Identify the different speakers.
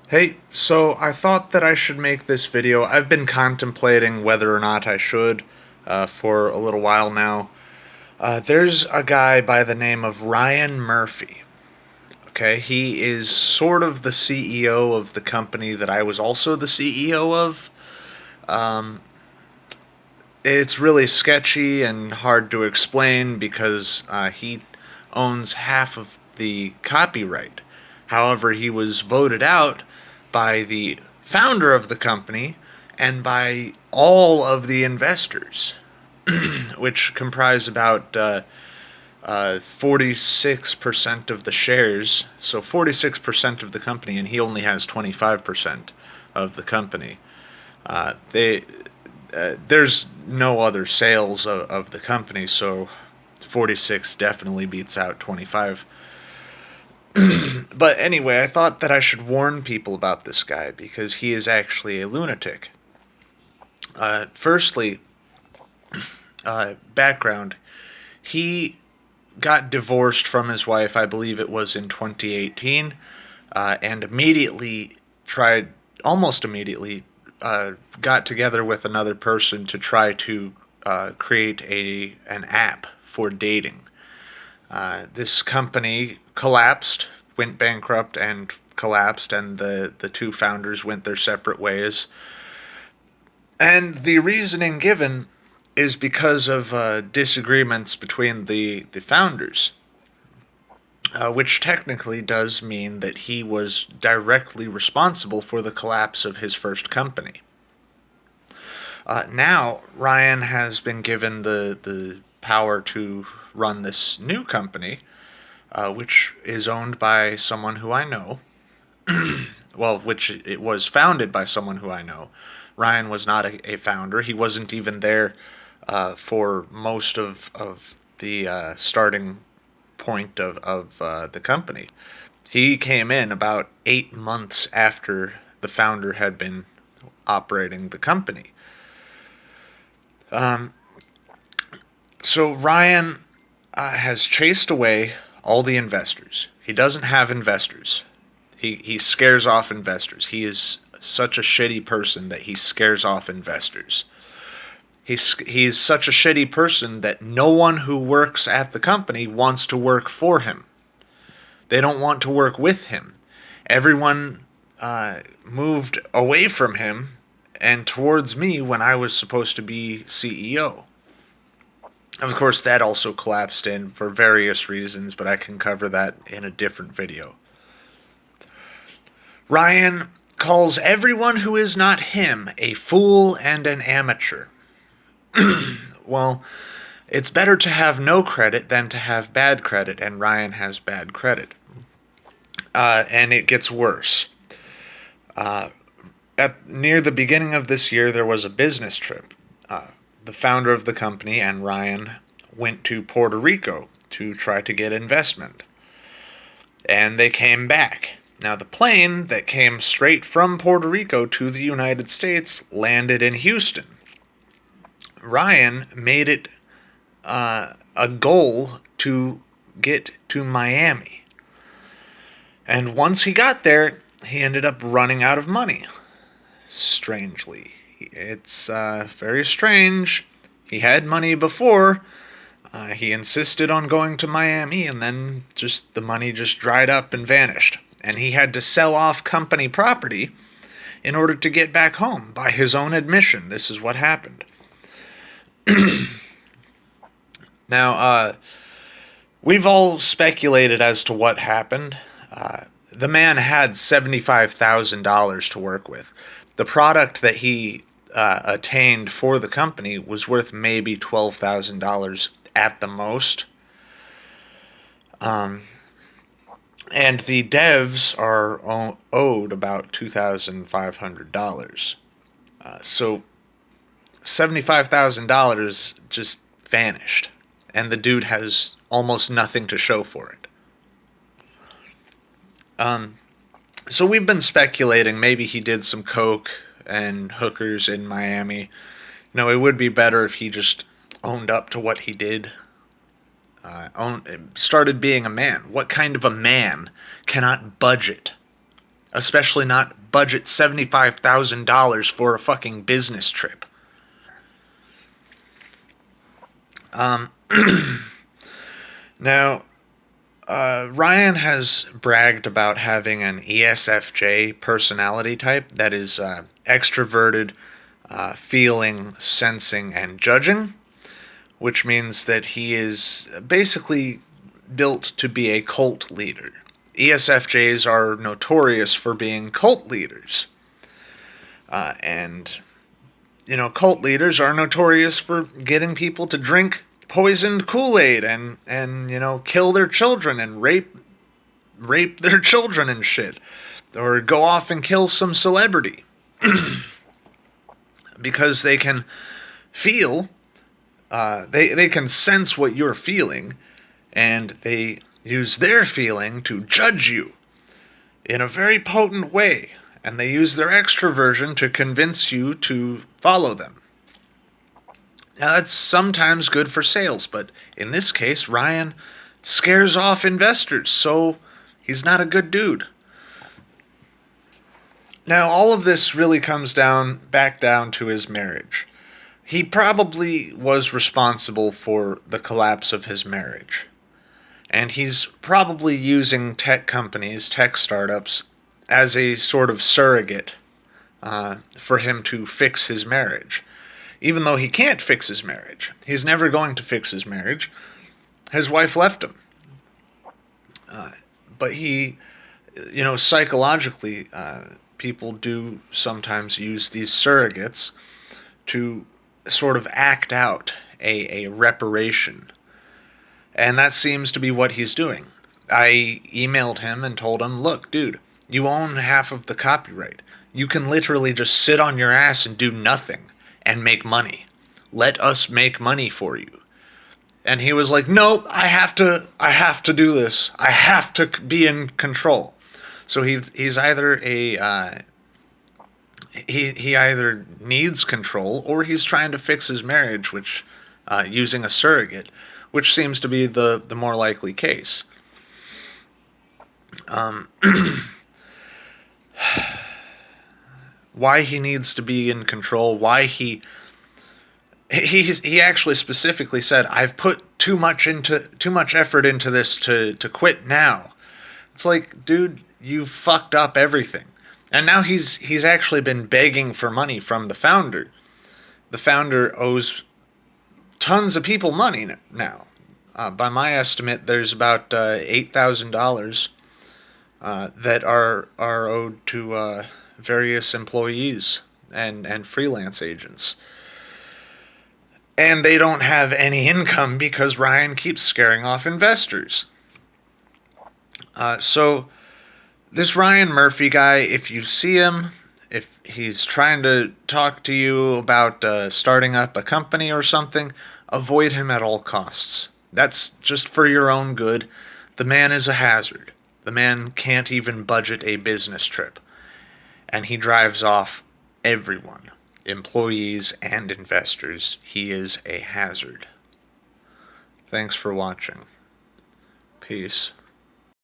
Speaker 1: Hey, so I thought that I should make this video. I've been contemplating whether or not I should for a little while now. There's a guy by the name of Ryan Murphy. Okay, he is sort of the CEO of the company that I was also the CEO of. Um, it's really sketchy and hard to explain because he owns half of the copyright. However, he was voted out by the founder of the company and by all of the investors, which comprise about 46% of the shares. So 46% of the company, and he only has 25% of the company. They There's no other sales of the company, so 46 definitely beats out 25. But anyway, I thought that I should warn people about this guy because he is actually a lunatic. Firstly, background. He got divorced from his wife, I believe it was in 2018, and almost immediately, got together with another person to try to create an app for dating. This company collapsed, went bankrupt, and collapsed, and the two founders went their separate ways. And the reasoning given is because of disagreements between the founders, which technically does mean that he was directly responsible for the collapse of his first company. Now, Ryan has been given the power to run this new company, which is owned by someone who I know. Well, which it was founded by someone who I know. Ryan was not a founder. He wasn't even there for most of the starting point of the company. He came in about 8 months after the founder had been operating the company. Um, so Ryan has chased away all the investors. He doesn't have investors. He scares off investors. He is such a shitty person that he scares off investors. He's such a shitty person that no one who works at the company wants to work for him. They don't want to work with him. Everyone moved away from him and towards me when I was supposed to be CEO. Of course, that also collapsed in for various reasons, but I can cover that in a different video. Ryan calls everyone who is not him a fool and an amateur. Well, it's better to have no credit than to have bad credit, and Ryan has bad credit. And it gets worse. Near the beginning of this year, there was a business trip. The founder of the company and Ryan went to Puerto Rico to try to get investment. And they came back. Now, the plane that came straight from Puerto Rico to the United States landed in Houston. Ryan made it a goal to get to Miami. And once he got there, he ended up running out of money. Strangely. It's very strange. He had money before. He insisted on going to Miami, and then just the money just dried up and vanished. And he had to sell off company property in order to get back home. By his own admission, this is what happened. Now, we've all speculated as to what happened. The man had $75,000 to work with. The product that he attained for the company was worth maybe $12,000 at the most. And the devs are owed about $2,500. So $75,000 just vanished, and the dude has almost nothing to show for it. So we've been speculating maybe he did some coke and hookers in Miami. No, it would be better if he just owned up to what he did. Started being a man. What kind of a man cannot budget especially not budget $75,000 for a fucking business trip. Now, Ryan has bragged about having an ESFJ personality type that is extroverted, feeling, sensing, and judging, which means that he is basically built to be a cult leader. ESFJs are notorious for being cult leaders. And, cult leaders are notorious for getting people to drink poisoned Kool-Aid and kill their children and rape their children and shit. Or go off and kill some celebrity. Because they can feel, they can sense what you're feeling, and they use their feeling to judge you in a very potent way, and they use their extroversion to convince you to follow them. Now, that's sometimes good for sales, but in this case, Ryan scares off investors, so he's not a good dude. Now, all of this really comes back down to his marriage. He probably was responsible for the collapse of his marriage. And he's probably using tech companies, tech startups, as a sort of surrogate for him to fix his marriage. Even though he can't fix his marriage. He's never going to fix his marriage. His wife left him. But he, psychologically, people do sometimes use these surrogates to sort of act out a reparation. And that seems to be what he's doing. I emailed him and told him, look, dude, you own half of the copyright. You can literally just sit on your ass and do nothing and make money. Let us make money for you. And he was like, nope, I have to do this. I have to be in control. So he's either he either needs control or he's trying to fix his marriage, which using a surrogate, which seems to be the more likely case. Why he needs to be in control? Why he actually specifically said, "I've put too much effort into this to quit now." It's like, dude, you fucked up everything. And now he's actually been begging for money from the founder. The founder owes tons of people money now. By my estimate, there's about $8,000 that are owed to various employees and freelance agents. And they don't have any income because Ryan keeps scaring off investors. So this Ryan Murphy guy, if you see him, if he's trying to talk to you about starting up a company or something, avoid him at all costs. That's just for your own good. The man is a hazard. The man can't even budget a business trip. And he drives off everyone, employees and investors. He is a hazard. Thanks for watching. Peace.